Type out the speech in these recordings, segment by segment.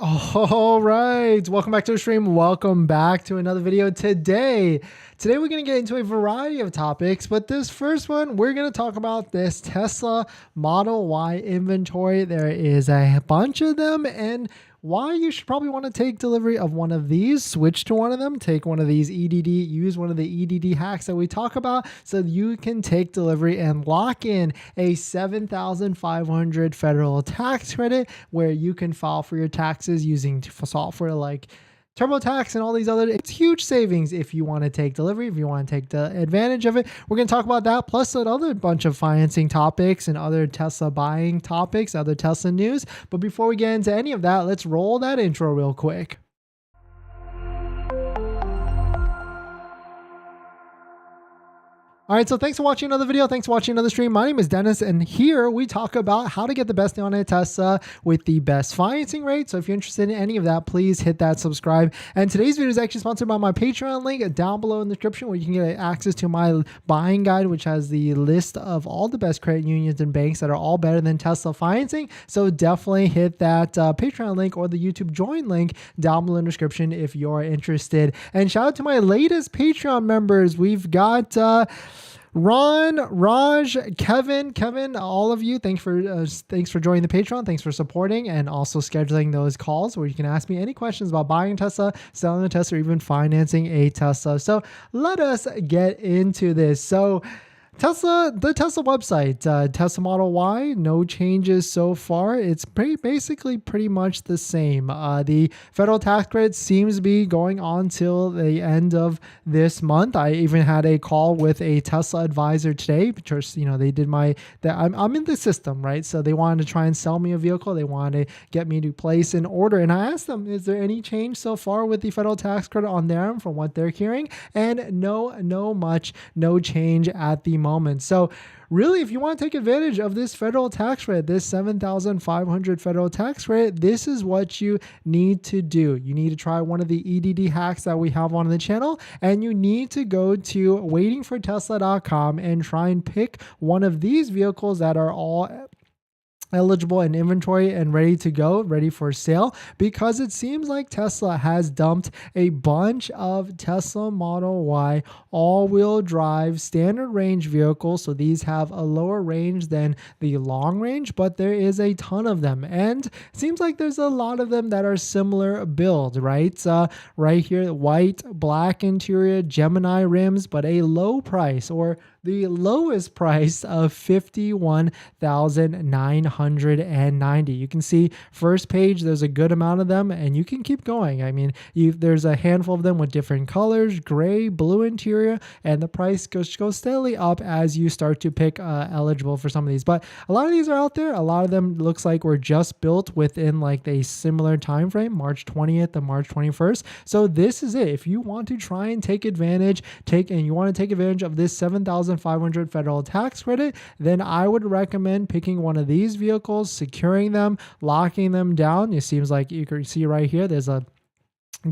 All right, welcome back to the stream. Welcome back to another video. Today we're going to get into a variety of topics, but this first one, we're going to talk about this Tesla Model Y inventory. There is a bunch of them, and why you should probably want to take delivery of one of these, switch to one of them, take one of these EDD, use one of the EDD hacks that we talk about so you can take delivery and lock in a $7,500 federal tax credit where you can file for your taxes using software like TurboTax and all these other. It's huge savings if you want to take delivery, if you want to take the advantage of it. We're going to talk about that plus another bunch of financing topics and other Tesla buying topics, other Tesla news. But before we get into any of that, let's roll that intro real quick. All right, so thanks for watching another video. Thanks for watching another stream. My name is Dennis, and here we talk about how to get the best deal on a Tesla with the best financing rate. So if you're interested in any of that, please hit that subscribe. And today's video is actually sponsored by my Patreon link down below in the description, where you can get access to my buying guide, which has the list of all the best credit unions and banks that are all better than Tesla financing. So definitely hit that Patreon link or the YouTube join link down below in the description if you're interested. And shout out to my latest Patreon members. We've got Ron, Raj, Kevin, all of you. Thanks for joining the Patreon. Thanks for supporting and also scheduling those calls where you can ask me any questions about buying a Tesla, selling a Tesla, or even financing a Tesla. So let us get into this. So the Tesla website, Tesla Model Y, no changes so far. It's basically pretty much the same. The federal tax credit seems to be going on till the end of this month. I even had a call with a Tesla advisor today because, they did I'm in the system, right? So they wanted to try and sell me a vehicle. They wanted to get me to place an order. And I asked them, is there any change so far with the federal tax credit on their end from what they're hearing? And no change at the moment. So really, if you want to take advantage of this federal tax credit, this $7,500 federal tax credit, this is what you need to do. You need to try one of the EDD hacks that we have on the channel, and you need to go to waitingfortesla.com and try and pick one of these vehicles that are all eligible in inventory and ready to go, ready for sale, because it seems like Tesla has dumped a bunch of Tesla Model Y all-wheel drive standard range vehicles. So these have a lower range than the long range, but there is a ton of them, and it seems like there's a lot of them that are similar build, right? Right here, white, black interior, Gemini rims, but a low price, or the lowest price of $51,990. You can see first page, there's a good amount of them, and you can keep going. I mean, there's a handful of them with different colors, gray, blue interior, and the price goes steadily up as you start to pick eligible for some of these. But a lot of these are out there. A lot of them looks like were just built within like a similar time frame, March 20th to March 21st. So this is it. If you want to try and take advantage, you want to take advantage of this $7,500 federal tax credit, then I would recommend picking one of these vehicles, securing them, locking them down. It seems like you can see right here, there's a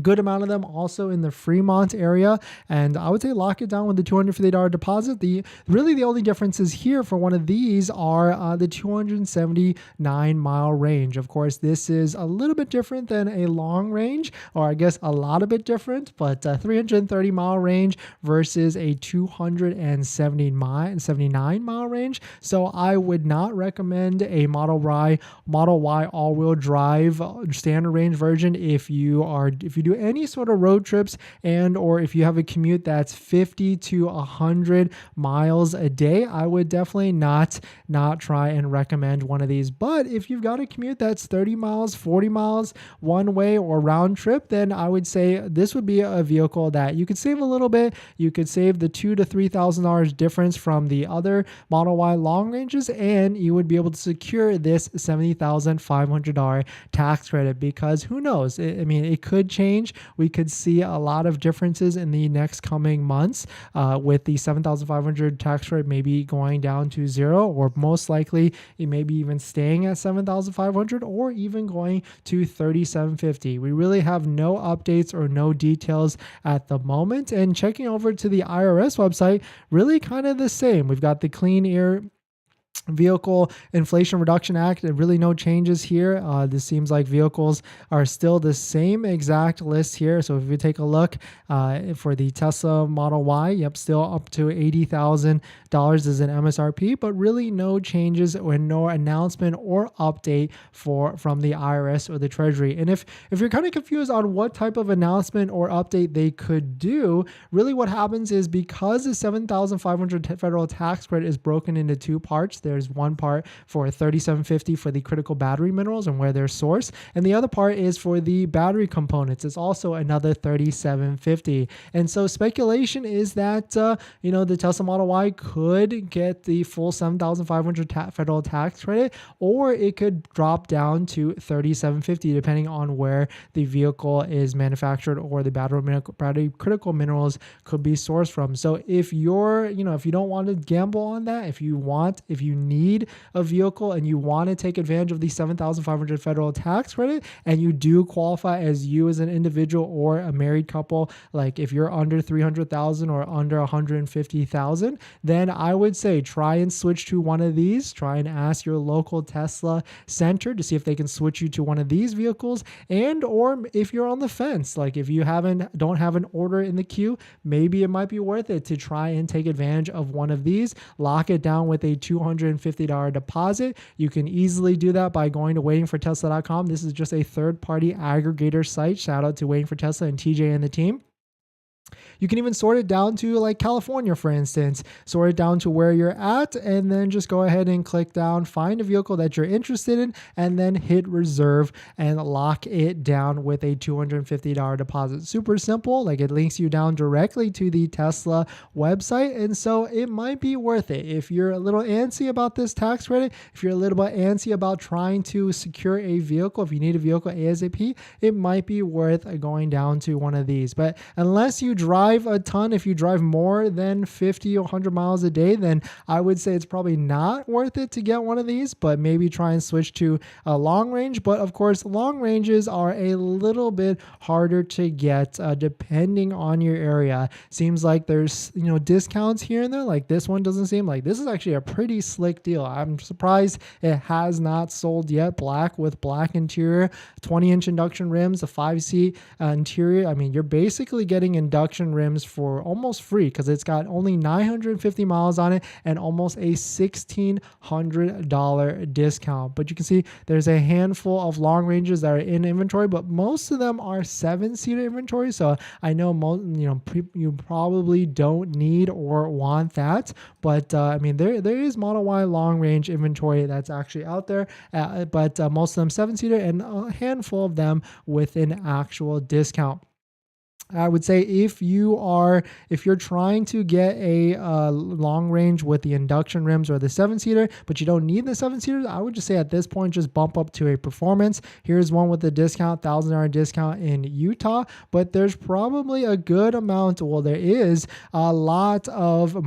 good amount of them also in the Fremont area, and I would say lock it down with the $250 deposit. Really the only differences here for one of these are the 279-mile range. Of course, this is a little bit different than a long range, or I guess a lot of bit different, but 330-mile range versus a 279-mile range. So I would not recommend a Model Y all-wheel drive standard range version if you do any sort of road trips, and or if you have a commute that's 50 to 100 miles a day. I would definitely not try and recommend one of these. But if you've got a commute that's 30 miles, 40 miles one way or round trip, then I would say this would be a vehicle that you could save a little bit. You could save the $2,000 to $3,000 difference from the other Model Y long ranges, and you would be able to secure this $70,500 tax credit, because who knows? I mean, it could change. We could see a lot of differences in the next coming months with the $7,500 tax rate maybe going down to zero, or most likely it may be even staying at $7,500 or even going to $3,750. We really have no updates or no details at the moment, and checking over to the IRS website, really kind of the same. We've got the clean air Vehicle Inflation Reduction Act, really no changes here. This seems like vehicles are still the same exact list here. So if you take a look for the Tesla Model Y, yep, still up to $80,000 as an MSRP, but really no changes or no announcement or update from the IRS or the Treasury. And if you're kind of confused on what type of announcement or update they could do, really what happens is, because the $7,500 federal tax credit is broken into two parts. There's one part for $3,750 for the critical battery minerals and where they're sourced, and the other part is for the battery components. It's also another $3,750. And so speculation is that the Tesla Model Y could get the full $7,500 federal tax credit, or it could drop down to $3,750 depending on where the vehicle is manufactured or the battery critical minerals could be sourced from. So if you're, if you don't want to gamble on that, if you need a vehicle and you want to take advantage of the $7,500 federal tax credit, and you do qualify as you as an individual or a married couple, like if you're under $300,000 or under $150,000, then I would say try and switch to one of these. Try and ask your local Tesla center to see if they can switch you to one of these vehicles. And or if you're on the fence, like if you don't have an order in the queue, maybe it might be worth it to try and take advantage of one of these. Lock it down with a $250 deposit. You can easily do that by going to waitingfortesla.com. This is just a third-party aggregator site. Shout out to Waiting for Tesla and TJ and the team. You can even sort it down to like California, for instance. Sort it down to where you're at, and then just go ahead and click down, find a vehicle that you're interested in, and then hit reserve and lock it down with a $250 deposit. Super simple. Like, it links you down directly to the Tesla website. And so it might be worth it. If you're a little antsy about this tax credit, if you're a little bit antsy about trying to secure a vehicle, if you need a vehicle ASAP, it might be worth going down to one of these. But unless you drive a ton, if you drive more than 50 or 100 miles a day, then I would say it's probably not worth it to get one of these, but maybe try and switch to a long range. But of course, long ranges are a little bit harder to get depending on your area. Seems like there's, discounts here and there. Like this one doesn't seem like this is actually a pretty slick deal. I'm surprised it has not sold yet. Black with black interior, 20-inch induction rims, a 5-seat interior. I mean, you're basically getting induction rims for almost free because it's got only 950 miles on it and almost a $1,600 discount. But you can see there's a handful of long ranges that are in inventory, but most of them are 7-seater inventory. So I know you probably don't need or want that, but I mean there is Model Y long range inventory that's actually out there, but most of them 7-seater and a handful of them with an actual discount. I would say if you're trying to get a long range with the induction rims or the 7-seater, but you don't need the 7-seaters, I would just say at this point, just bump up to a performance. Here's one with the discount, $1,000 discount in Utah, but there's probably a good amount, there is a lot of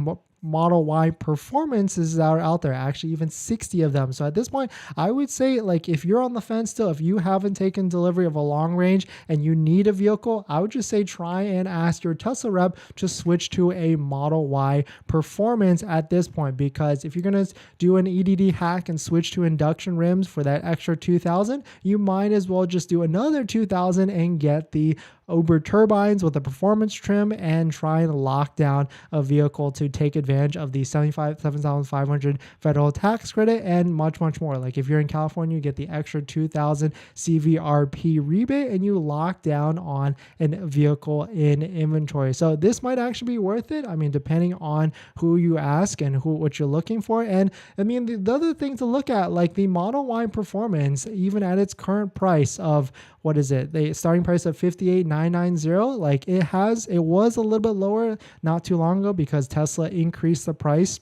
Model Y performances that are out there, actually even 60 of them. So at this point, I would say, like, if you're on the fence still, if you haven't taken delivery of a long range and you need a vehicle, I would just say try and ask your Tesla rep to switch to a Model Y performance at this point, because if you're going to do an EDD hack and switch to induction rims for that extra $2,000, you might as well just do another $2,000 and get the Uber turbines with a performance trim and try and lock down a vehicle to take advantage of the $7,500 federal tax credit and much, much more. Like if you're in California, you get the extra $2,000 CVRP rebate and you lock down on a vehicle in inventory. So this might actually be worth it. I mean, depending on who you ask and what you're looking for. And I mean, the other thing to look at, like the Model Y performance, even at its current price of, what is it? The starting price of $58,990. Like it was a little bit lower not too long ago because Tesla increased the price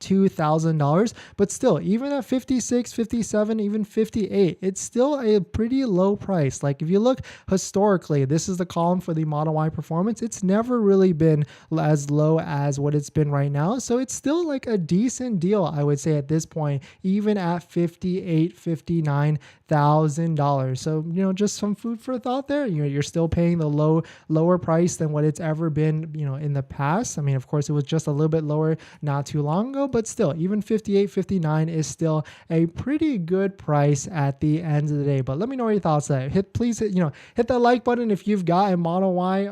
$2,000, but still, even at 56, 57, even 58, it's still a pretty low price. Like if you look historically, this is the column for the Model Y performance. It's never really been as low as what it's been right now. So it's still like a decent deal, I would say at this point, even at 58, 59 $1,000. So, just some food for thought there. You're still paying the lower price than what it's ever been, in the past. I mean, of course, it was just a little bit lower not too long ago, but still, even 58, 59 is still a pretty good price at the end of the day. But let me know your thoughts there. Please hit that like button if you've got a Model Y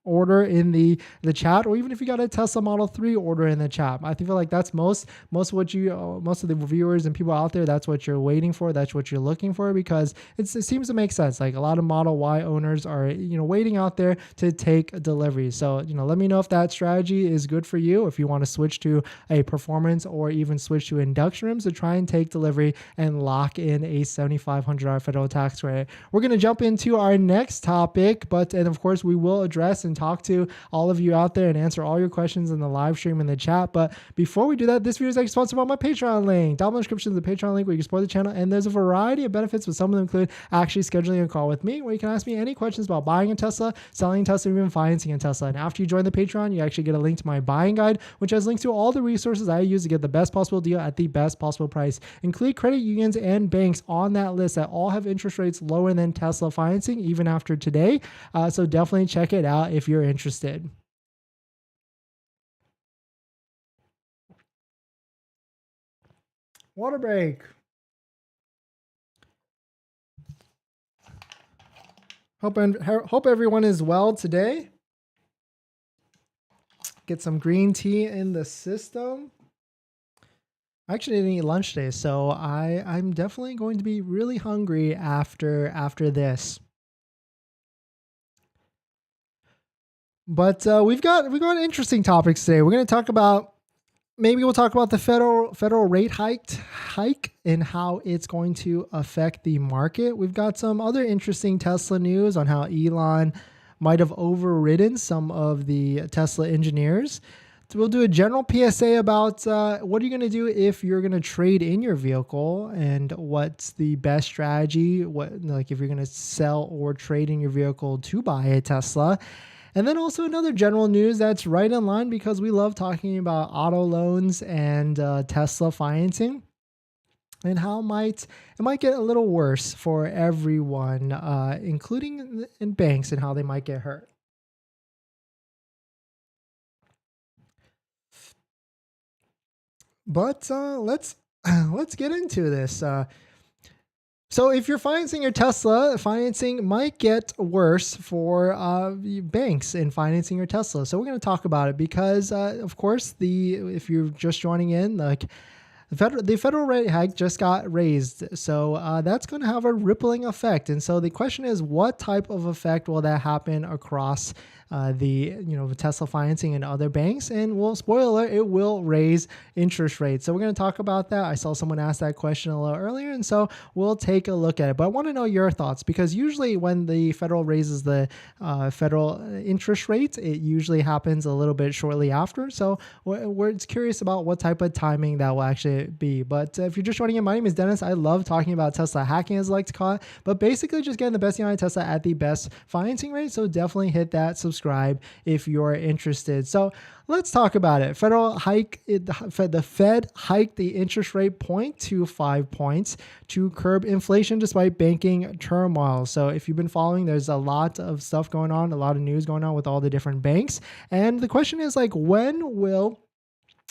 order in the chat, or even if you got a Tesla Model 3 order in the chat. I feel like that's most of the viewers and people out there, that's what you're waiting for, that's what you're looking for, because it seems to make sense. Like a lot of Model Y owners are waiting out there to take deliveries. So let me know if that strategy is good for you, if you want to switch to a performance or even switch to induction rims to try and take delivery and lock in a $7,500 federal tax credit. We're going to jump into our next topic, and of course we will address and talk to all of you out there and answer all your questions in the live stream in the chat. But before we do that, this video is actually sponsored by my Patreon link. Down in the description is the Patreon link where you can support the channel, and there's a variety of benefits, but some of them include actually scheduling a call with me where you can ask me any questions about buying a Tesla, selling a Tesla, or even financing a Tesla. And after you join the Patreon, you actually get a link to my buying guide, which has links to all the resources I use to get the best possible deal at the best possible price. Include credit unions and banks on that list that all have interest rates lower than Tesla financing even after today. So definitely check it out if you're interested. Water break. Hope everyone is well today. Get some green tea in the system. I actually didn't eat lunch today, so I'm definitely going to be really hungry after this. But we've got interesting topics today. We're going to talk about, maybe we'll talk about the federal rate hike and how it's going to affect the market. We've got some other interesting Tesla news on how Elon might have overridden some of the Tesla engineers. So we'll do a general PSA about what are you going to do if you're going to trade in your vehicle, and what's the best strategy, if you're going to sell or trade in your vehicle to buy a Tesla. And then also another general news that's right in line, because we love talking about auto loans and Tesla financing, and how it might get a little worse for everyone, including in banks, and how they might get hurt. But let's get into this. So if you're financing your Tesla, financing might get worse for banks in financing your Tesla. So we're going to talk about it because, of course, if you're just joining in, the federal rate hike just got raised. So that's going to have a rippling effect. And so the question is, what type of effect will that happen across the Tesla financing and other banks? And well, spoiler, it will raise interest rates. So we're going to talk about that. I saw someone ask that question a little earlier, and so we'll take a look at it. But I want to know your thoughts, because usually when the federal raises the federal interest rate, it usually happens a little bit shortly after. So we're curious about what type of timing that will actually be. But if you're just joining in, my name is Dennis. I love talking about Tesla hacking, as I like to call it, but basically just getting the best deal on Tesla at the best financing rate. So definitely hit that subscribe if you're interested. So let's talk about it. The Fed hiked the interest rate 0.25 points to curb inflation despite banking turmoil. So if you've been following, there's a lot of stuff going on, a lot of news going on with all the different banks. And the question is,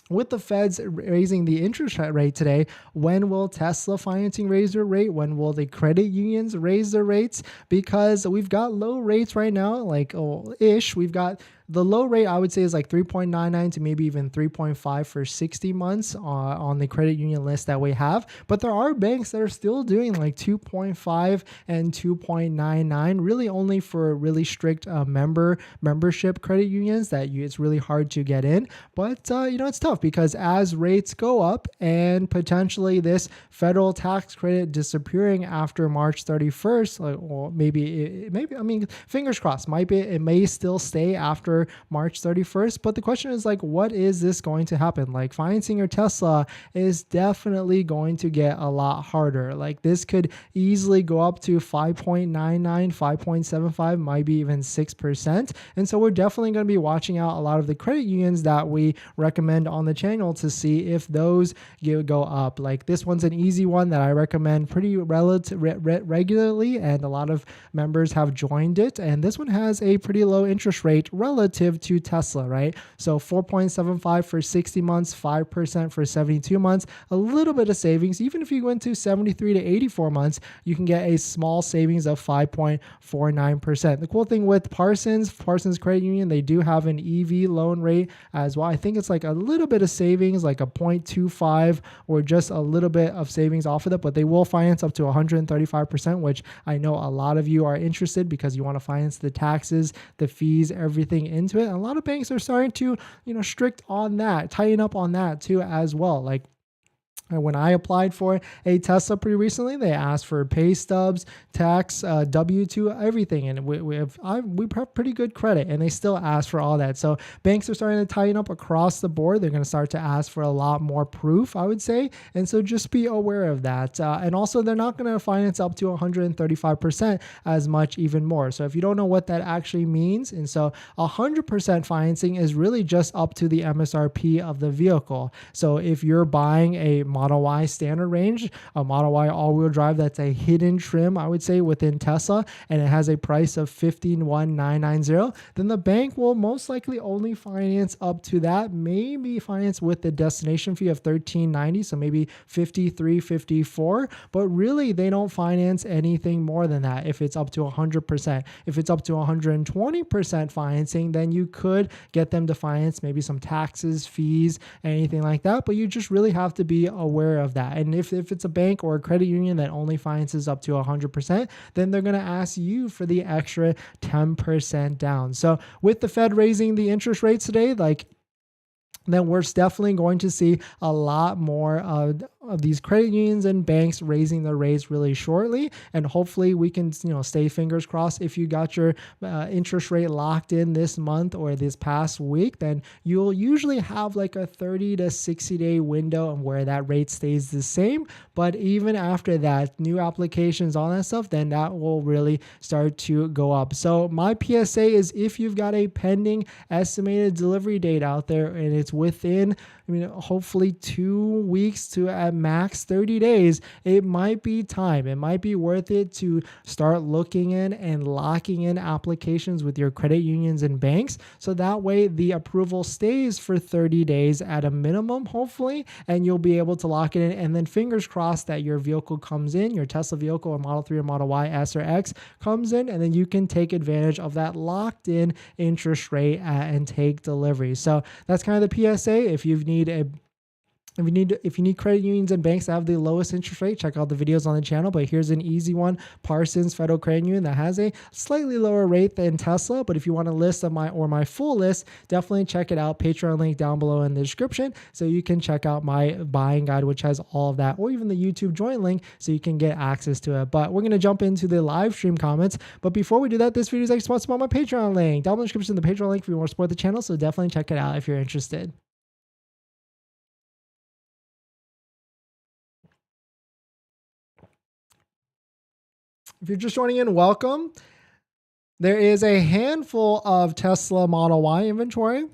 with the Feds raising the interest rate today, when will Tesla financing raise their rate? When will the credit unions raise their rates? Because we've got low rates right now, We've got the low rate, I would say, is like 3.99 to maybe even 3.5 for 60 months on the credit union list that we have. But there are banks that are still doing like 2.5 and 2.99, really only for really strict membership credit unions that it's really hard to get in. But it's tough, because as rates go up and potentially this federal tax credit disappearing after March 31st, or maybe fingers crossed, it may still stay after after March 31st. But the question is like, what is this going to happen? Like financing your Tesla is definitely going to get a lot harder. Like this could easily go up to 5.99, 5.75, maybe even 6%. And so we're definitely going to be watching out a lot of the credit unions that we recommend on the channel to see if those go up. Like this one's an easy one that I recommend pretty regularly, and a lot of members have joined it. And this one has a pretty low interest rate relative to Tesla, right? So 4.75 for 60 months, 5% for 72 months, a little bit of savings. Even if you go into 73 to 84 months, you can get a small savings of 5.49%. The cool thing with Parsons Credit Union, they do have an EV loan rate as well. I think it's like a little bit of savings, like a 0.25 or just a little bit of savings off of that, but they will finance up to 135%, which I know a lot of you are interested because you want to finance the taxes, the fees, everything into it. And a lot of banks are starting to, strict on that, tighten up on that too as well. Like when I applied for a Tesla pretty recently, they asked for pay stubs, tax, W-2, everything. And we have pretty good credit, and they still ask for all that. So banks are starting to tighten up across the board. They're going to start to ask for a lot more proof, I would say. And so just be aware of that. And also, they're not going to finance up to 135% as much, even more. So if you don't know what that actually means, and so 100% financing is really just up to the MSRP of the vehicle. So if you're buying a Model Y standard range, a Model Y all-wheel drive that's a hidden trim, I would say, within Tesla, and it has a price of $15,190, then the bank will most likely only finance up to that, maybe finance with the destination fee of $13.90, so maybe $53, $54, but really they don't finance anything more than that if it's up to 100%. If it's up to 120% financing, then you could get them to finance maybe some taxes, fees, anything like that, but you just really have to be aware of that. And if it's a bank or a credit union that only finances up to 100%, then they're going to ask you for the extra 10% down. So with the Fed raising the interest rates today, then we're definitely going to see a lot more of these credit unions and banks raising their rates really shortly. And hopefully we can, stay fingers crossed. If you got your interest rate locked in this month or this past week, then you'll usually have like a 30 to 60 day window of where that rate stays the same. But even after that, new applications, all that stuff, then that will really start to go up. So my PSA is, if you've got a pending estimated delivery date out there and it's within, hopefully 2 weeks to at max 30 days, it might be time. It might be worth it to start looking in and locking in applications with your credit unions and banks. So that way the approval stays for 30 days at a minimum, hopefully, and you'll be able to lock it in. And then fingers crossed that your vehicle comes in, your Tesla vehicle or Model 3 or Model Y, S or X comes in, and then you can take advantage of that locked in interest rate and take delivery. So that's kind of the PSA. If you need credit unions and banks that have the lowest interest rate, check out the videos on the channel. But here's an easy one: Parsons Federal Credit Union, that has a slightly lower rate than Tesla. But if you want a list of my full list, definitely check it out. Patreon link down below in the description, so you can check out my buying guide, which has all of that, or even the YouTube join link, so you can get access to it. But we're going to jump into the live stream comments. But before we do that, this video is actually sponsored by my Patreon link. Down in the description, the Patreon link if you want to support the channel. So definitely check it out if you're interested. If you're just joining in, welcome. There is a handful of Tesla Model Y inventory.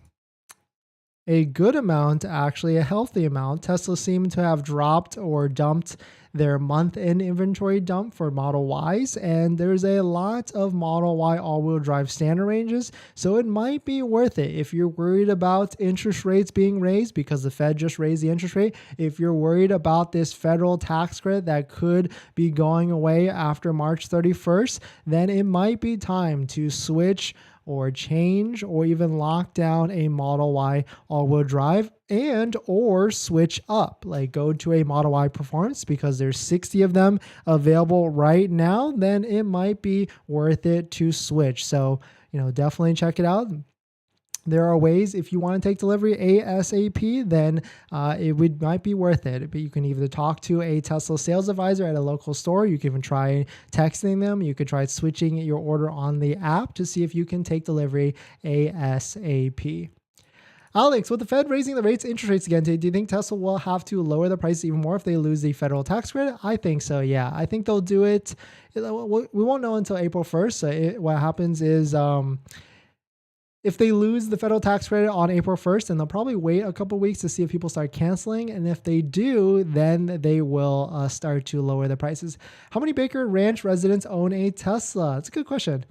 A good amount, actually, a healthy amount. Tesla seemed to have dropped or dumped their month-end inventory dump for Model Ys, and there's a lot of Model Y all-wheel drive standard ranges, so it might be worth it if you're worried about interest rates being raised, because the Fed just raised the interest rate. If you're worried about this federal tax credit that could be going away after March 31st, then it might be time to switch or change or even lock down a Model Y all-wheel drive, and or switch up, like go to a Model Y Performance, because there's 60 of them available right now. Then it might be worth it to switch. So, definitely check it out. There are ways, if you want to take delivery ASAP, then might be worth it. But you can either talk to a Tesla sales advisor at a local store. You can even try texting them. You could try switching your order on the app to see if you can take delivery ASAP. Alex, with the Fed raising the interest rates again, do you think Tesla will have to lower the price even more if they lose the federal tax credit? I think so, yeah. I think they'll do it. We won't know until April 1st. So what happens is if they lose the federal tax credit on April 1st, then they'll probably wait a couple weeks to see if people start canceling. And if they do, then they will start to lower the prices. How many Baker Ranch residents own a Tesla? That's a good question.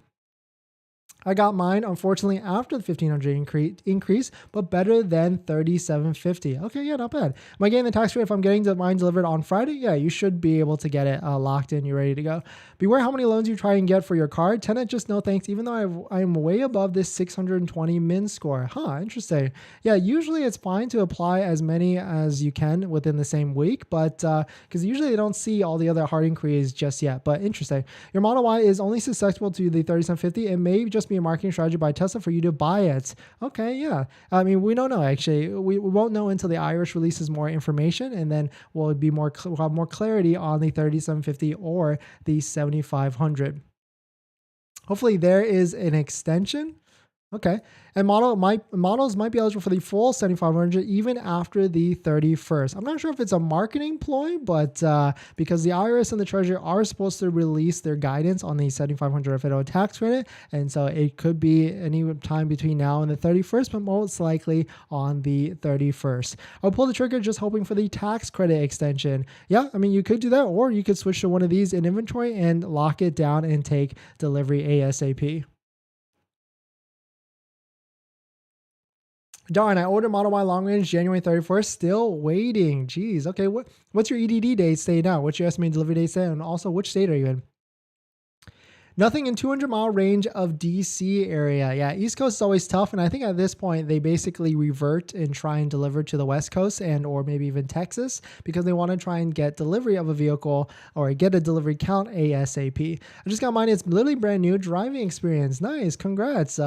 I got mine, unfortunately, after the $1,500 increase, but better than $3,750. Okay, yeah, not bad. Am I getting the tax credit if I'm getting mine delivered on Friday? Yeah, you should be able to get it locked in. You're ready to go. Beware how many loans you try and get for your car. Tenet, just no thanks, even though I'm way above this 620 min score. Huh, interesting. Yeah, usually it's fine to apply as many as you can within the same week, but because usually they don't see all the other hard inquiries just yet, but interesting. Your Model Y is only susceptible to the $3,750. It may just be a marketing strategy by Tesla for you to buy it. Okay, yeah. I mean, we don't know actually. We won't know until the IRS releases more information, and then we'll have more clarity on the $3,750 or the $7,500. Hopefully there is an extension. Okay. And models might be eligible for the full 7,500 even after the 31st. I'm not sure if it's a marketing ploy, but because the IRS and the Treasury are supposed to release their guidance on the 7,500 federal tax credit, and so it could be any time between now and the 31st, but most likely on the 31st. I'll pull the trigger just hoping for the tax credit extension. Yeah, I mean, you could do that, or you could switch to one of these in inventory and lock it down and take delivery ASAP. Darn, I ordered Model Y long range January 31st, still waiting. Jeez, okay, what's your EDD date say now? What's your estimated delivery date say? And also, which state are you in? Nothing in 200-mile range of DC area. Yeah, East Coast is always tough, and I think at this point they basically revert and try and deliver to the West Coast and or maybe even Texas because they want to try and get delivery of a vehicle or get a delivery count ASAP. I just got mine. It's literally brand new driving experience. Nice, congrats.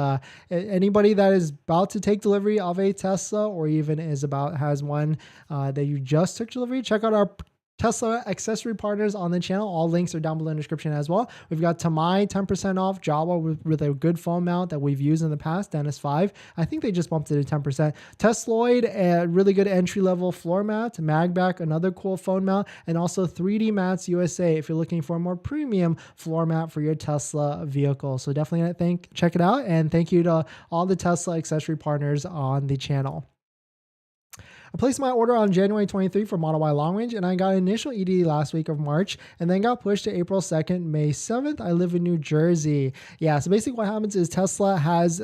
Anybody that is about to take delivery of a Tesla or even has one that you just took delivery, check out our Tesla accessory partners on the channel. All links are down below in the description as well. We've got Tamai 10% off, Java with a good phone mount that we've used in the past, DennisCW. I think they just bumped it to 10%. Tesloid, a really good entry-level floor mat. MAGBAK, another cool phone mount. And also 3D Mats USA if you're looking for a more premium floor mat for your Tesla vehicle. So definitely check it out. And thank you to all the Tesla accessory partners on the channel. I placed my order on January 23 for Model Y long range, and I got initial EDD last week of March, and then got pushed to April 2nd, May 7th. I live in New Jersey. Yeah, so basically what happens is Tesla has,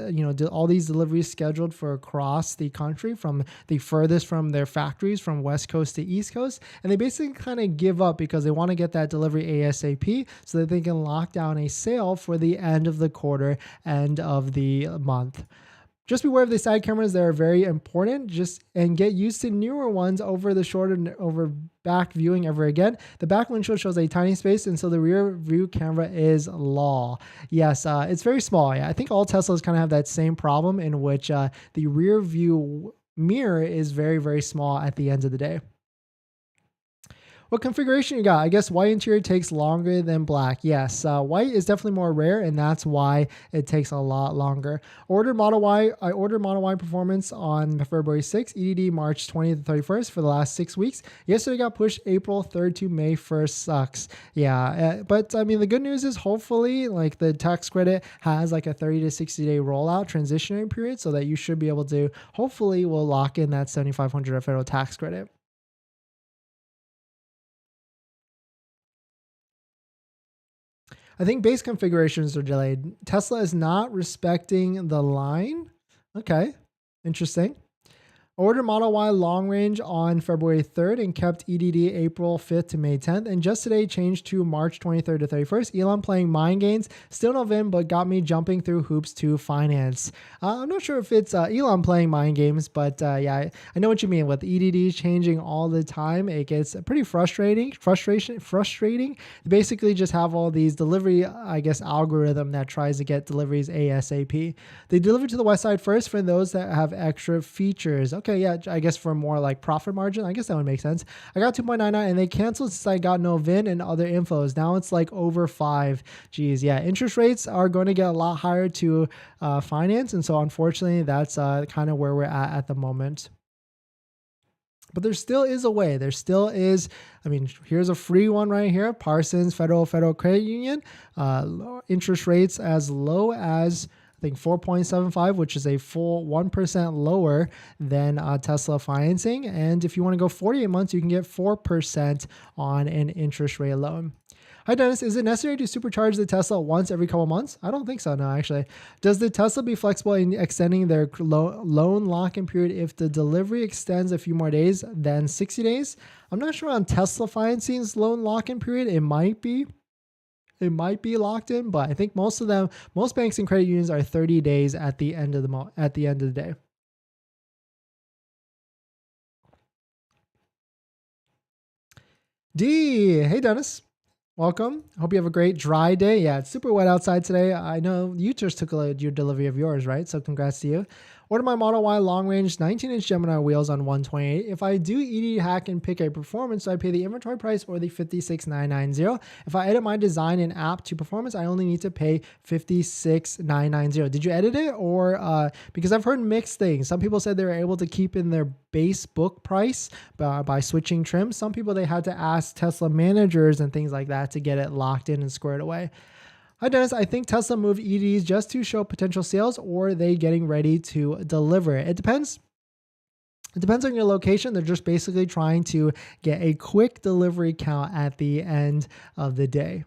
all these deliveries scheduled for across the country from the furthest from their factories from West Coast to East Coast, and they basically kind of give up because they want to get that delivery ASAP so that they can lock down a sale for the end of the quarter, end of the month. Just beware of the side cameras. They're very important. And get used to newer ones over the over back viewing ever again. The back windshield shows a tiny space, and so the rear view camera is law. Yes, it's very small. Yeah, I think all Teslas kind of have that same problem in which the rear view mirror is very, very small at the end of the day. What configuration you got? I guess white interior takes longer than black. Yes, white is definitely more rare, and that's why it takes a lot longer. I ordered Model Y Performance on February 6th, EDD March 20th to 31st for the last 6 weeks. Yesterday got pushed April 3rd to May 1st. Sucks. Yeah, but I mean, the good news is hopefully like the tax credit has like a 30 to 60 day rollout transitionary period so that you should be able to, hopefully will lock in that $7,500 federal tax credit. I think base configurations are delayed. Tesla is not respecting the line. Okay, interesting. Ordered Model Y long range on February 3rd and kept EDD April 5th to May 10th. And just today changed to March 23rd to 31st. Elon playing mind games. Still no VIN, but got me jumping through hoops to finance. I'm not sure if it's Elon playing mind games, but yeah, I know what you mean. With EDDs changing all the time, it gets pretty frustrating. Frustrating. They basically just have all these delivery, I guess, algorithm that tries to get deliveries ASAP. They deliver to the west side first for those that have extra features. Okay, yeah, I guess for more like profit margin, I guess that would make sense. I got 2.99 and they canceled since I got no VIN and other infos. Now it's like over 5. Geez, yeah, interest rates are going to get a lot higher to finance. And so unfortunately, that's kind of where we're at the moment. But there still is a way. There still is. I mean, here's a free one right here. Parsons Federal Credit Union. Interest rates as low as, I think, 4.75, which is a full 1% lower than Tesla financing. And if you want to go 48 months, you can get 4% on an interest rate loan. Hi, Dennis. Is it necessary to supercharge the Tesla once every couple months? I don't think so, no, actually. Does the Tesla be flexible in extending their loan lock-in period if the delivery extends a few more days than 60 days? I'm not sure on Tesla financing's loan lock-in period. It might be locked in, but I think most banks and credit unions are 30 days at the end of the day. D, hey Dennis, welcome. Hope you have a great dry day. Yeah, it's super wet outside today. I know you just took your delivery of yours, right? So congrats to you. Order my Model Y long range 19-inch Gemini wheels on 128. If I do ED hack and pick a performance, so I pay the inventory price or the $56,990. If I edit my design and app to performance, I only need to pay $56,990. Did you edit it, or because I've heard mixed things. Some people said they were able to keep in their base book price by switching trims. Some people, they had to ask Tesla managers and things like that to get it locked in and squared away. Hi, Dennis. I think Tesla moved EDs just to show potential sales, or are they getting ready to deliver? It depends. It depends on your location. They're just basically trying to get a quick delivery count at the end of the day.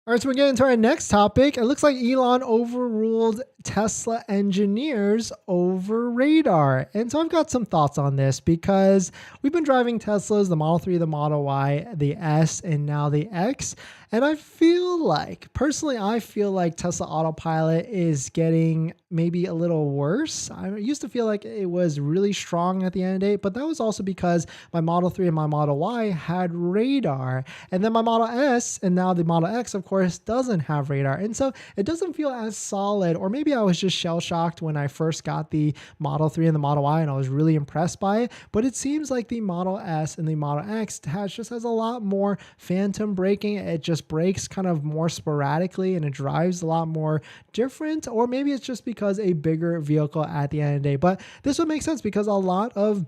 All right, so we're getting into our next topic. It looks like Elon overruled Tesla engineers over radar. And so I've got some thoughts on this because we've been driving Teslas, the Model 3, the Model Y, the S, and now the X. And I feel like, personally, Tesla Autopilot is getting maybe a little worse. I used to feel like it was really strong at the end of the day, but that was also because my Model 3 and my Model Y had radar. And then my Model S and now the Model X, of course, doesn't have radar. And so it doesn't feel as solid, or maybe I was just shell-shocked when I first got the Model 3 and the Model Y and I was really impressed by it. But it seems like the Model S and the Model X has a lot more phantom braking. It just brakes kind of more sporadically and it drives a lot more different, or maybe it's just because a bigger vehicle at the end of the day. But this would make sense because a lot of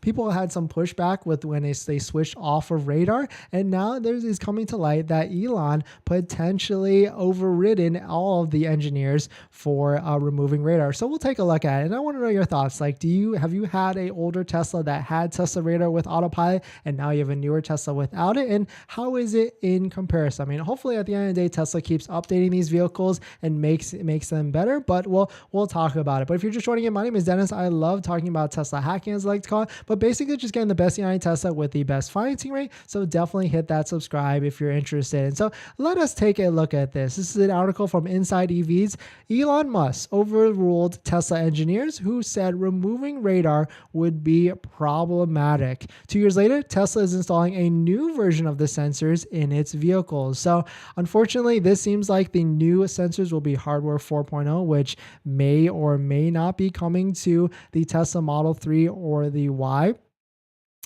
people had some pushback with when they switched off of radar, and now is coming to light that Elon potentially overridden all of the engineers for removing radar. So we'll take a look at it, and I want to know your thoughts. Like, have you had a older Tesla that had Tesla radar with autopilot, and now you have a newer Tesla without it? And how is it in comparison? I mean, hopefully at the end of the day, Tesla keeps updating these vehicles and makes them better. But we'll talk about it. But if you're just joining in, my name is Dennis. I love talking about Tesla hacking, as I like to call it. But basically just getting the best United Tesla with the best financing rate. So definitely hit that subscribe if you're interested. And so let us take a look at this. This is an article from Inside EVs. Elon Musk overruled Tesla engineers who said removing radar would be problematic. 2 years later, Tesla is installing a new version of the sensors in its vehicles. So unfortunately, this seems like the new sensors will be hardware 4.0, which may or may not be coming to the Tesla Model 3 or the Y.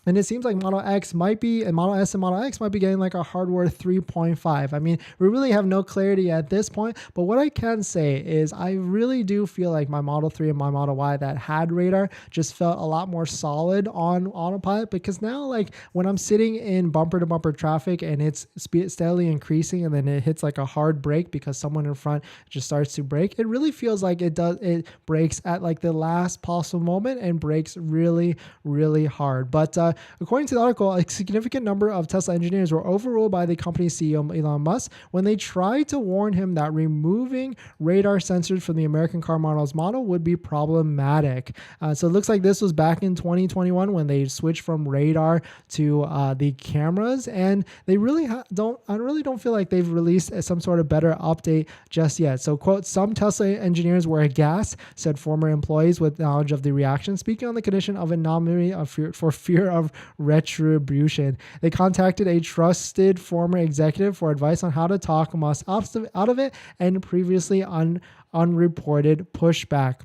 And it seems like Model X might be, and Model S and Model X might be getting like a hardware 3.5. I mean, we really have no clarity at this point, but what I can say is I really do feel like my Model 3 and my Model Y that had radar just felt a lot more solid on autopilot, because now, like, when I'm sitting in bumper to bumper traffic and it's steadily increasing and then it hits like a hard brake because someone in front just starts to brake, it really feels like it brakes at like the last possible moment and brakes really, really hard. But according to the article, a significant number of Tesla engineers were overruled by the company's CEO, Elon Musk, when they tried to warn him that removing radar sensors from the American car model would be problematic. So it looks like this was back in 2021 when they switched from radar to the cameras, and they really I really don't feel like they've released some sort of better update just yet. So, quote, some Tesla engineers were aghast, said former employees with knowledge of the reaction, speaking on the condition of anonymity for fear of retribution. They contacted a trusted former executive for advice on how to talk Musk out of it and previously unreported pushback.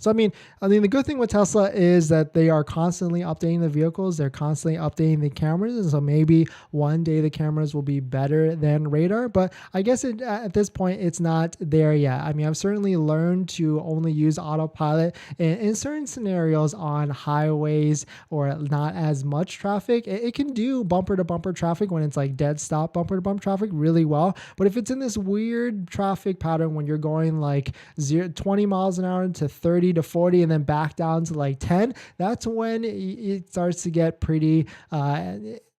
So, I mean, the good thing with Tesla is that they are constantly updating the vehicles. They're constantly updating the cameras. And so maybe one day the cameras will be better than radar. But I guess at this point, it's not there yet. I mean, I've certainly learned to only use autopilot in certain scenarios on highways or not as much traffic. It can do bumper to bumper traffic when it's like dead stop bumper to bumper traffic really well. But if it's in this weird traffic pattern when you're going like 20 miles an hour to 30 to 40 and then back down to like 10, that's when it starts to get pretty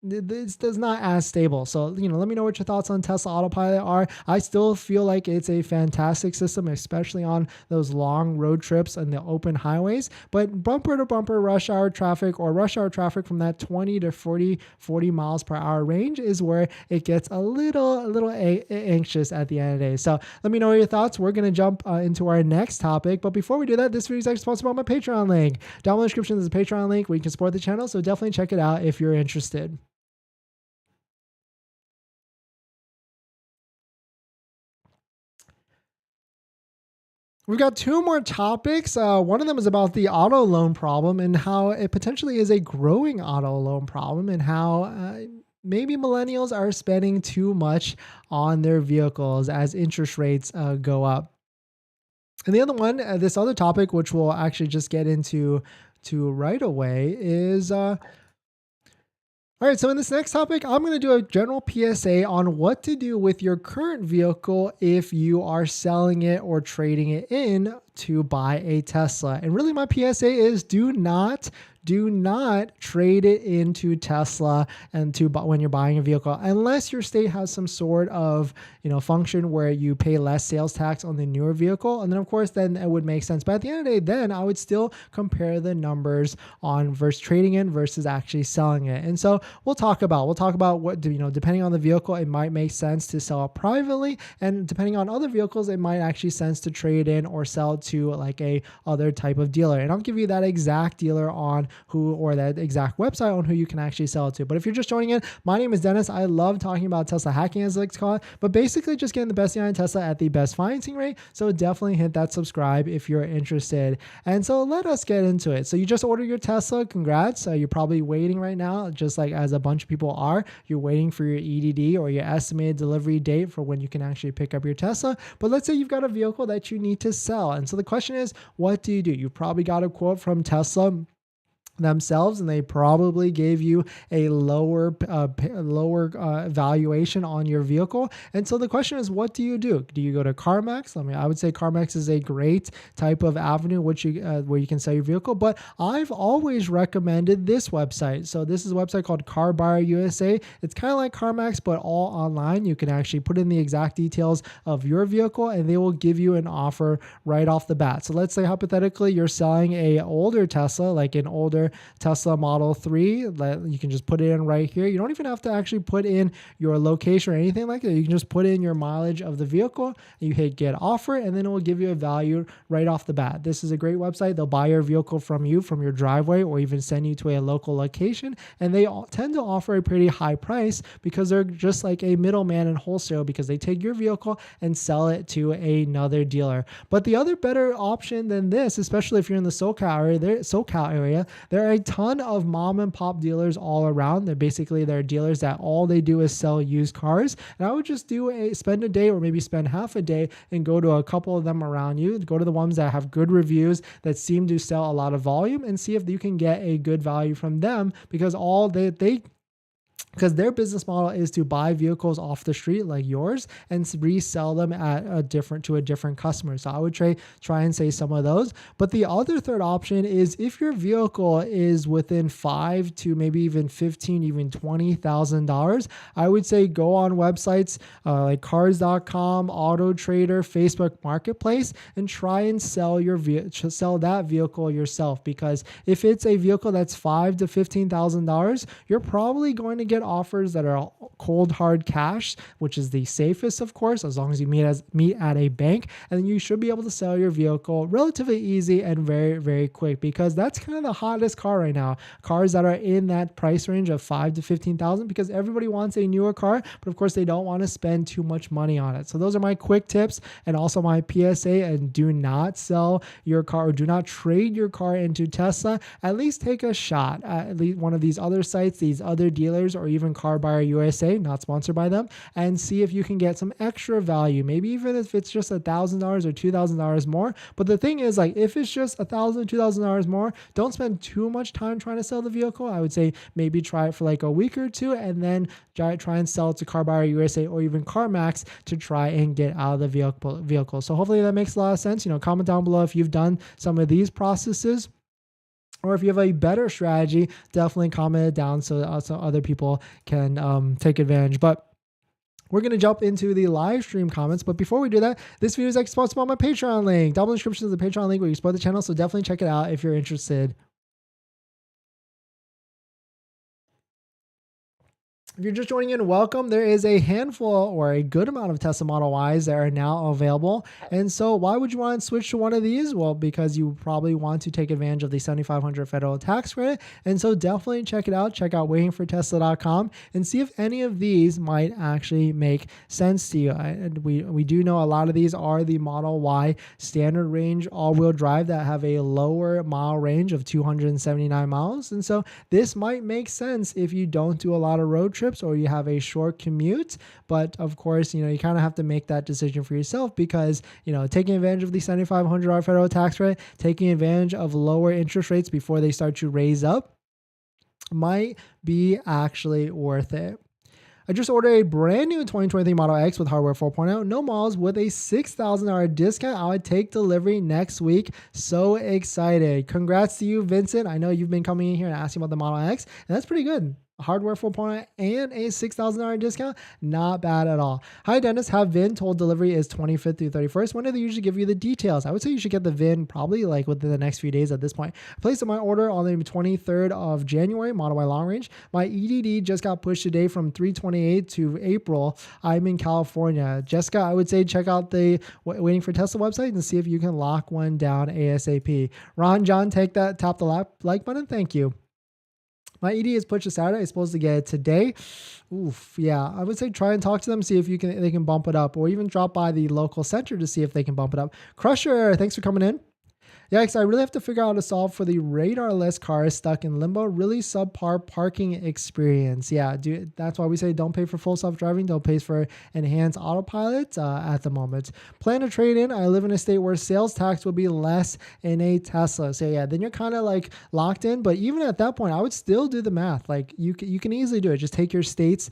it's not as stable. So, let me know what your thoughts on Tesla Autopilot are. I still feel like it's a fantastic system, especially on those long road trips and the open highways. But bumper to bumper rush hour traffic or rush hour traffic from that 20 to 40 miles per hour range is where it gets a little anxious at the end of the day. So let me know your thoughts. We're going to jump into our next topic. But before we do that, this video is actually sponsored by my Patreon link. Down in the description is a Patreon link where you can support the channel. So definitely check it out if you're interested. We've got two more topics. One of them is about the auto loan problem and how it potentially is a growing auto loan problem and how maybe millennials are spending too much on their vehicles as interest rates go up. And the other one, this other topic, which we'll actually just get into right away, is all right, so in this next topic, I'm going to do a general PSA on what to do with your current vehicle if you are selling it or trading it in to buy a Tesla. And really my PSA is do not trade it into Tesla and when you're buying a vehicle, unless your state has some sort of function where you pay less sales tax on the newer vehicle. And then of course, then it would make sense. But at the end of the day, then I would still compare the numbers on versus trading in versus actually selling it. And so we'll talk about what, depending on the vehicle, it might make sense to sell it privately. And depending on other vehicles, it might actually sense to trade in or sell to like a other type of dealer. And I'll give you that exact dealer on or that exact website on who you can actually sell it to. But if you're just joining in, my name is Dennis. I love talking about Tesla hacking, as I like to call it, but basically just getting the best deal on Tesla at the best financing rate. So definitely hit that subscribe if you're interested. And so let us get into it. So you just ordered your Tesla. Congrats. You're probably waiting right now, just like as a bunch of people are. You're waiting for your EDD or your estimated delivery date for when you can actually pick up your Tesla. But let's say you've got a vehicle that you need to sell. And so the question is, what do? You've probably got a quote from Tesla themselves, and they probably gave you a lower valuation on your vehicle. And so the question is, what do? Do you go to CarMax? I would say CarMax is a great type of avenue where you can sell your vehicle, but I've always recommended this website. So this is a website called Car Buyer USA. It's kind of like CarMax, but all online. You can actually put in the exact details of your vehicle and they will give you an offer right off the bat. So let's say hypothetically you're selling a older Tesla, like an older Tesla Model 3. You can just put it in right here. You don't even have to actually put in your location or anything like that. You can just put in your mileage of the vehicle. You hit get offer, and then it will give you a value right off the bat. This is a great website. They'll buy your vehicle from you from your driveway or even send you to a local location. And they tend to offer a pretty high price because they're just like a middleman in wholesale, because they take your vehicle and sell it to another dealer. But the other better option than this, especially if you're in the SoCal area, there are a ton of mom and pop dealers all around. They're dealers that all they do is sell used cars. And I would just spend a day or maybe spend half a day and go to a couple of them around you. Go to the ones that have good reviews that seem to sell a lot of volume and see if you can get a good value from them, because all they because their business model is to buy vehicles off the street like yours and resell them at a different customer. So I would try and say some of those. But the other third option is if your vehicle is within $5 to maybe even $15, even $20,000, I would say go on websites like Cars.com, Auto Trader, Facebook Marketplace, and try and sell that vehicle yourself. Because if it's a vehicle that's $5,000 to $15,000, you're probably going to get offers that are cold hard cash, which is the safest, of course, as long as you meet at a bank, and then you should be able to sell your vehicle relatively easy and very, very quick, because that's kind of the hottest car right now. Cars that are in that price range of $5,000 to $15,000, because everybody wants a newer car, but of course they don't want to spend too much money on it. So those are my quick tips and also my PSA. And do not sell your car, or do not trade your car into Tesla. At least take a shot at least one of these other sites, these other dealers, or even Car Buyer USA, not sponsored by them, and see if you can get some extra value. Maybe even if it's just $1,000 or $2,000 more. But the thing is, like, if it's just $1,000, $2,000 more, don't spend too much time trying to sell the vehicle. I would say maybe try it for like a week or two, and then try and sell it to Car Buyer USA or even CarMax to try and get out of the vehicle. So hopefully that makes a lot of sense. Comment down below if you've done some of these processes, or if you have a better strategy. Definitely comment it down so other people can take advantage. But we're going to jump into the live stream comments. But before we do that, this video is actually sponsored by my Patreon link. Down in the description is the Patreon link where you support the channel. So definitely check it out if you're interested. If you're just joining in, welcome. There is a handful or a good amount of Tesla Model Ys that are now available. And so why would you want to switch to one of these? Well, because you probably want to take advantage of the $7,500 federal tax credit. And so definitely check it out. Check out waitingfortesla.com and see if any of these might actually make sense to you. And we do know a lot of these are the Model Y standard range all-wheel drive that have a lower mile range of 279 miles. And so this might make sense if you don't do a lot of road trips or you have a short commute. But of course, you kind of have to make that decision for yourself, because taking advantage of the $7,500 federal tax credit, taking advantage of lower interest rates before they start to raise up, might be actually worth it. I just ordered a brand new 2023 Model X with hardware 4.0, no miles, with a $6,000 discount. I would take delivery next week. So excited. Congrats to you, Vincent. I know you've been coming in here and asking about the Model X, and that's pretty good. Hardware 4.0 and a $6,000 discount, not bad at all. Hi Dennis, have VIN told delivery is 25th through 31st. When do they usually give you the details? I would say you should get the VIN probably like within the next few days at this point. I placed my order on the 23rd of January, Model Y long range. My EDD just got pushed today from 3/28 to April. I'm in California. Jessica, I would say check out the Waiting for Tesla website and see if you can lock one down ASAP. Ron John, tap the like button. Thank you. My ED is pushed to Saturday. I'm supposed to get it today. Oof, yeah. I would say try and talk to them, see if they can bump it up, or even drop by the local center to see if they can bump it up. Crusher, thanks for coming in. Yikes, I really have to figure out how to solve for the radar-less cars stuck in limbo. Really subpar parking experience. Yeah, that's why we say don't pay for full self-driving. Don't pay for enhanced autopilot at the moment. Plan to trade in. I live in a state where sales tax will be less in a Tesla. So yeah, then you're kind of like locked in. But even at that point, I would still do the math. Like you can easily do it. Just take your state's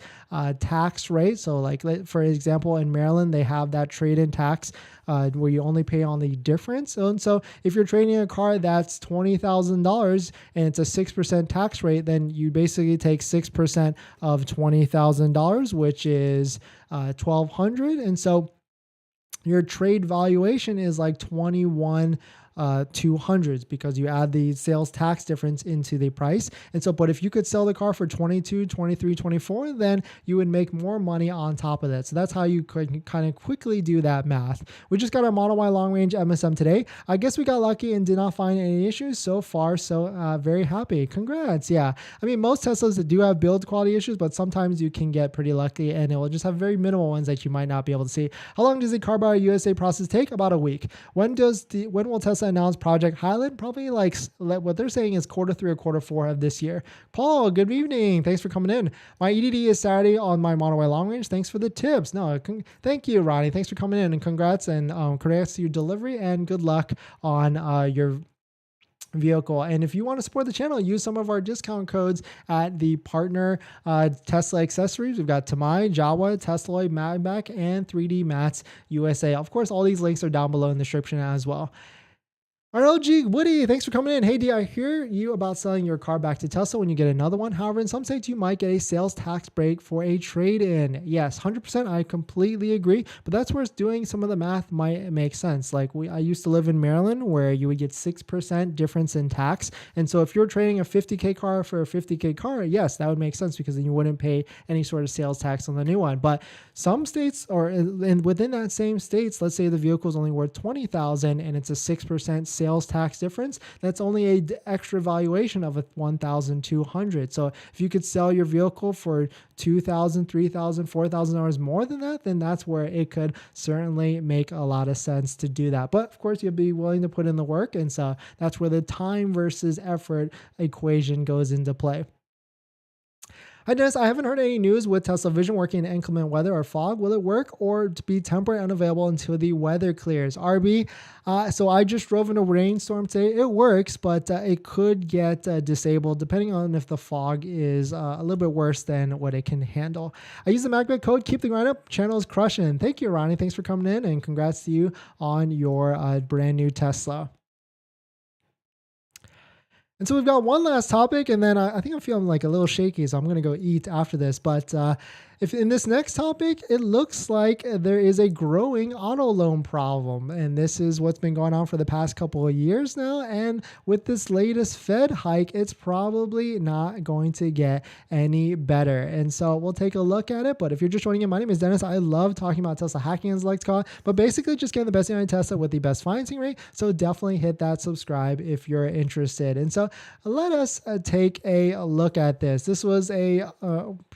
tax rate. So like for example, in Maryland, they have that trade-in tax where you only pay on the difference. And so if you're trading a car that's $20,000 and it's a 6% tax rate, then you basically take 6% of $20,000, which is $1,200. And so your trade valuation is like 200s because you add the sales tax difference into the price. And so, but if you could sell the car for 22, 23, 24, then you would make more money on top of that. So that's how you could kind of quickly do that math. We just got our Model Y long range MSM today. I guess we got lucky and did not find any issues so far. So very happy. Congrats. Yeah. I mean, most Teslas do have build quality issues, but sometimes you can get pretty lucky and it will just have very minimal ones that you might not be able to see. How long does the Car Buyer USA process take? About a week. When will Tesla announce Project Highland? Probably like what they're saying is Q3 or Q4 of this year. Paul, good evening. Thanks for coming in. My EDD is Saturday on my Model Y long range. Thanks for the tips. No, thank you, Ronnie. Thanks for coming in and congrats to your delivery and good luck on vehicle. And if you want to support the channel, use some of our discount codes at the partner Tesla accessories. We've got Tamai, Jawa, Tesla, MAGBAK, and 3D Mats USA. Of course, all these links are down below in the description as well. All right, OG Woody, thanks for coming in. Hey, D, I hear you about selling your car back to Tesla when you get another one. However, in some states, you might get a sales tax break for a trade-in. Yes, 100%, I completely agree. But that's where doing some of the math might make sense. Like I used to live in Maryland where you would get 6% difference in tax. And so if you're trading a 50K car for a 50K car, yes, that would make sense because then you wouldn't pay any sort of sales tax on the new one. But some states, or within that same states, let's say the vehicle is only worth $20,000 and it's a 6% sales tax difference, that's only a extra valuation of $1,200. So if you could sell your vehicle for $2,000, $3,000, $4,000 more than that, then that's where it could certainly make a lot of sense to do that. But of course, you'll be willing to put in the work, and so that's where the time versus effort equation goes into play. Hi, Dennis. I haven't heard any news with Tesla Vision working in inclement weather or fog. Will it work or to be temporarily unavailable until the weather clears? RB, so I just drove in a rainstorm today. It works, but it could get disabled depending on if the fog is a little bit worse than what it can handle. I use the MAGBAK code. Keep the grind up. Channel is crushing. Thank you, Ronnie. Thanks for coming in, and congrats to you on your brand new Tesla. And so we've got one last topic, and then I think I'm feeling like a little shaky, so I'm going to go eat after this. But if in this next topic, it looks like there is a growing auto loan problem. And this is what's been going on for the past couple of years now. And with this latest Fed hike, it's probably not going to get any better. And so we'll take a look at it. But if you're just joining in, my name is Dennis. I love talking about Tesla hacking, as I like to call it. But basically just getting the best deal on Tesla with the best financing rate. So definitely hit that subscribe if you're interested. And so let us take a look at this. This was a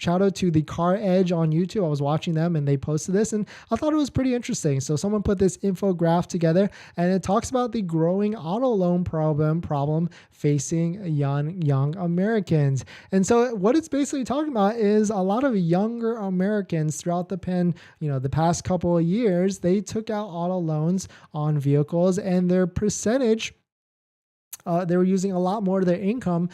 shout out to the Car Edge on YouTube. I was watching them and they posted this and I thought it was pretty interesting. So someone put this infographic together and it talks about the growing auto loan problem facing young Americans. And so what it's basically talking about is a lot of younger Americans throughout the past couple of years, they took out auto loans on vehicles and their percentage they were using a lot more of their income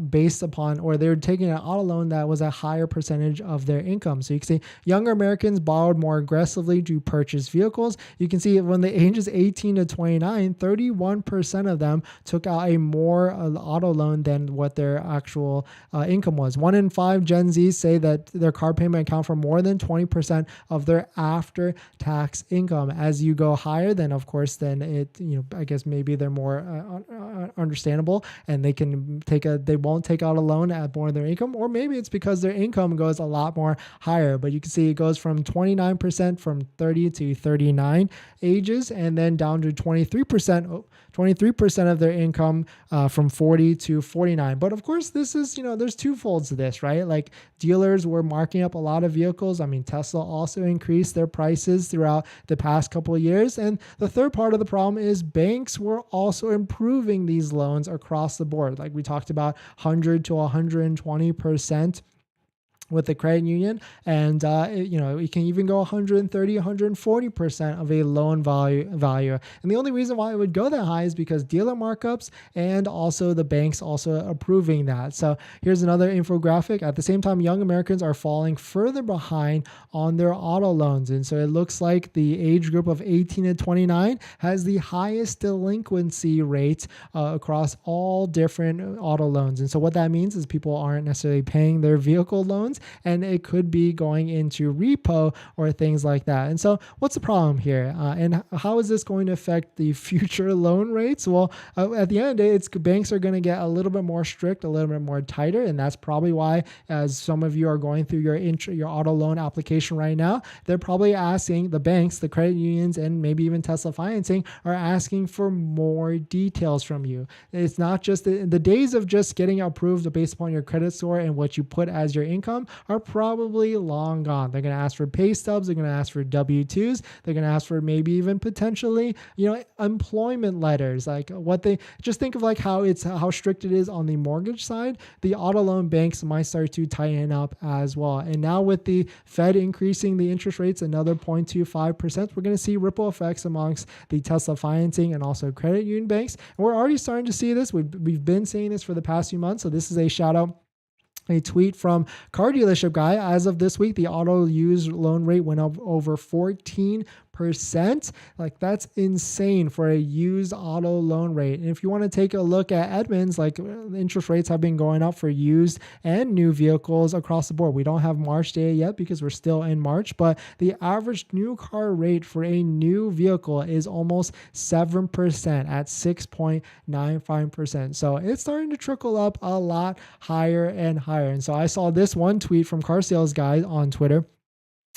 based upon, or they were taking an auto loan that was a higher percentage of their income. So you can see younger Americans borrowed more aggressively to purchase vehicles. You can see when the ages 18 to 29, 31% of them took out a more auto loan than what their actual income was. 1 in 5 Gen Zs say that their car payment account for more than 20% of their after-tax income. As you go higher, then of course, then it, I guess maybe they're more understandable and they won't take out a loan at more of their income, or maybe it's because their income goes a lot more higher. But you can see it goes from 29% from 30 to 39 ages, and then down to 23% of their income from 40 to 49. But of course, this is, there's two folds to this, right? Like dealers were marking up a lot of vehicles. I mean, Tesla also increased their prices throughout the past couple of years. And the third part of the problem is banks were also improving these loans across the board. Like we talked about 100 to 120% with the credit union, and it can even go 130, 140% of a loan value. And the only reason why it would go that high is because dealer markups and also the banks also approving that. So here's another infographic. At the same time, young Americans are falling further behind on their auto loans. And so it looks like the age group of 18 to 29 has the highest delinquency rate across all different auto loans. And so what that means is people aren't necessarily paying their vehicle loans, and it could be going into repo or things like that. And so what's the problem here? And how is this going to affect the future loan rates? Well, at the end of the day, banks are going to get a little bit more strict, a little bit more tighter. And that's probably why, as some of you are going through your auto loan application right now, they're probably asking the banks, the credit unions, and maybe even Tesla Financing are asking for more details from you. It's not just the days of just getting approved based upon your credit score and what you put as your income. are probably long gone. They're going to ask for pay stubs. They're going to ask for W-2s. They're going to ask for maybe even potentially, employment letters. Like what they just think of like how strict it is on the mortgage side. The auto loan banks might start to tighten up as well. And now with the Fed increasing the interest rates another 0.25%, we're going to see ripple effects amongst the Tesla financing and also credit union banks. And we're already starting to see this. We've been seeing this for the past few months. So this is a shout out. A tweet from car dealership guy. As of this week, the auto used loan rate went up over 14%. Like that's insane for a used auto loan rate. And if you want to take a look at Edmunds, like interest rates have been going up for used and new vehicles across the board. We don't have March data yet because we're still in March, but the average new car rate for a new vehicle is almost 7% at 6.95%. So it's starting to trickle up a lot higher and higher. And so I saw this one tweet from car sales guy on Twitter.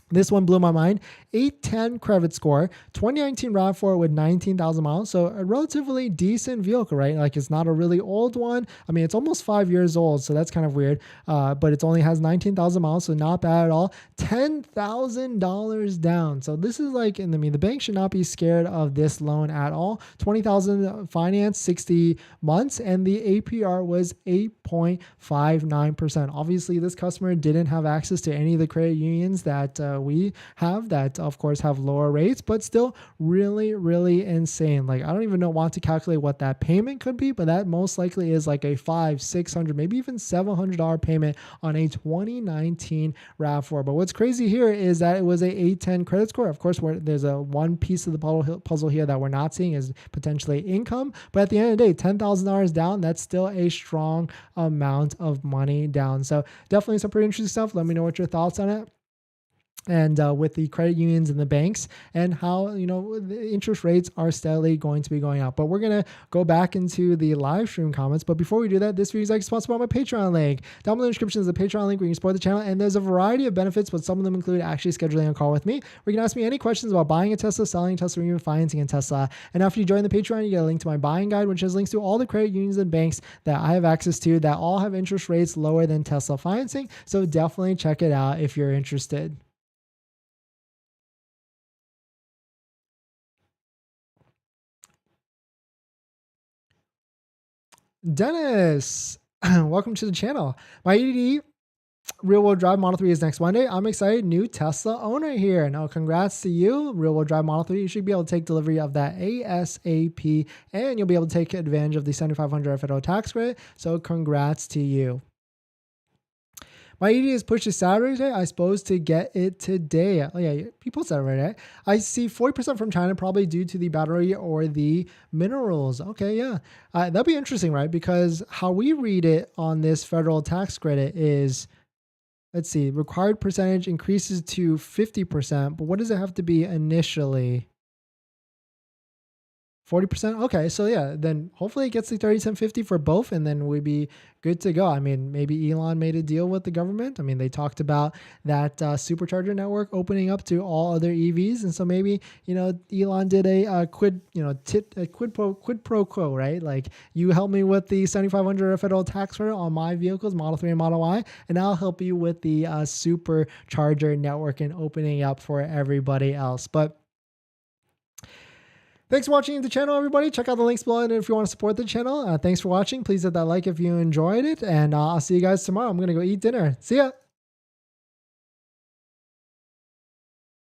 This one blew my mind. 810 credit score, 2019 RAV4 with 19,000 miles. So a relatively decent vehicle, right? Like it's not a really old one. I mean, it's almost 5 years old, so that's kind of weird. But it only has 19,000 miles, so not bad at all. $10,000 down. So this is like, and I mean, the bank should not be scared of this loan at all. 20,000 finance, 60 months, and the APR was 8.59%. Obviously, this customer didn't have access to any of the credit unions that we have that of course have lower rates, but still really, really insane. Like I don't even want to calculate what that payment could be, but that most likely is like a $500, $600, maybe even $700 payment on a 2019 RAV4. But what's crazy here is that it was a 810 credit score. Of course, there's a one piece of the puzzle here that we're not seeing is potentially income, but at the end of the day, $10,000 down, that's still a strong amount of money down. So definitely some pretty interesting stuff. Let me know what your thoughts on it. And with the credit unions and the banks and how, the interest rates are steadily going to be going up. But we're going to go back into the live stream comments. But before we do that, this video is actually sponsored by my Patreon link. Down below in the description is a Patreon link where you can support the channel. And there's a variety of benefits, but some of them include actually scheduling a call with me, where you can ask me any questions about buying a Tesla, selling a Tesla, or even financing a Tesla. And after you join the Patreon, you get a link to my buying guide, which has links to all the credit unions and banks that I have access to that all have interest rates lower than Tesla financing. So definitely check it out if you're interested. Dennis, welcome to the channel. My EDD rear-wheel drive Model 3 is next Monday. I'm excited. New Tesla owner here. Now, congrats to you. Rear-wheel drive Model 3. You should be able to take delivery of that ASAP, and you'll be able to take advantage of the $7,500 federal tax credit. So congrats to you. My ED is pushed to Saturday. I suppose to get it today. Oh yeah, people Saturday. Right? I see 40% from China, probably due to the battery or the minerals. Okay, yeah, that'd be interesting, right? Because how we read it on this federal tax credit is, let's see, required percentage increases to 50%. But what does it have to be initially? 40%. Okay, so yeah, then hopefully it gets the 3750 for both, and then we'd be good to go. I mean, maybe Elon made a deal with the government. I mean, they talked about that supercharger network opening up to all other EVs, and so maybe Elon did a quid pro quo, right? Like, you help me with the $7,500 federal tax credit on my vehicles, Model 3 and Model Y, and I'll help you with the supercharger network and opening up for everybody else. But thanks for watching the channel, everybody. Check out the links below, and if you want to support the channel, thanks for watching. Please hit that like if you enjoyed it, and I'll see you guys tomorrow. I'm going to go eat dinner. See ya.